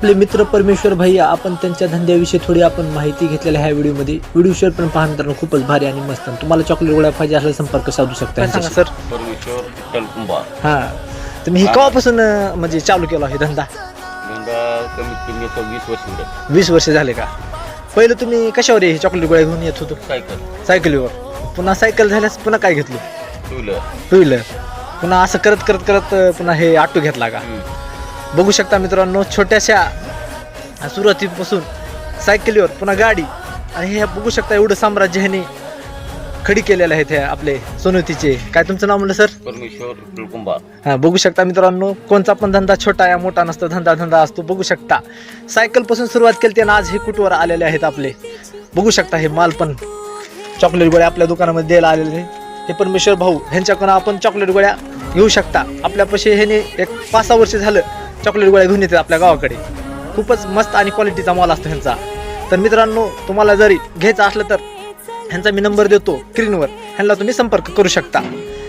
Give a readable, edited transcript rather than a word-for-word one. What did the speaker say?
आपले मित्र परमेश्वर भैया आपण त्यांच्या धंद्याविषयी थोडी आपण माहिती घेतलेल्या ह्या व्हिडिओमध्ये. व्हिडिओ शेअर पण पाहणं तर खूपच भारी आणि मस्त. तुम्हाला चॉकलेट गोळ्या पाहिजे असला संपर्क साधू शकता. सांगा सर. परमेश्वर विठ्ठल कुंभार. हां, तुम्ही ही केव्हापासून म्हणजे चालू केला हे धंदा? कमीत कमी 20 वर्ष झाले. 20 वर्ष झाले का? पहिलं तुम्ही कशावर हे चॉकलेट गोळ्या घेऊन येत होतो? सायकलीवर. पुन्हा सायकल झाल्यास पुन्हा काय घेतलं? Two wheeler. पुन्हा असं करत करत करत पुन्हा हे ऑटो घेतला का? बघू शकता मित्रांनो, छोट्याशा सुरुवातीपासून सायकलीवर पुन्हा गाडी आणि हे बघू शकता एवढं साम्राज्य ह्याने खडी केलेलं आहे. ते आपले सोनवतीचे. काय तुमचं नाव म्हणलं सर? परमेश्वर विठ्ठल कुंभार. हां, बघू शकता मित्रांनो, कोणता पण धंदा छोटा या मोठा नसतो, धंदा असतो. बघू शकता सायकल पासून सुरुवात केली त्यानं आज हे कुठवर आलेले आहेत आपले. बघू शकता हे माल पण चॉकलेट गोळ्या आपल्या दुकानामध्ये द्यायला आलेले आहे. हे परमेश्वर भाऊ ह्यांच्याकडून आपण चॉकलेट गोळ्या घेऊ शकता. आपल्यापाशी ह्याने एक 5-6 वर्ष झालं चॉकलेट गोळ्या घेऊन येतात आपल्या गावाकडे. खूपच मस्त आणि क्वालिटीचा माल असतो ह्यांचा. तर मित्रांनो, तुम्हाला जरी घ्यायचं असलं तर ह्यांचा मी नंबर देतो स्क्रीनवर, ह्यांना तुम्ही संपर्क करू शकता.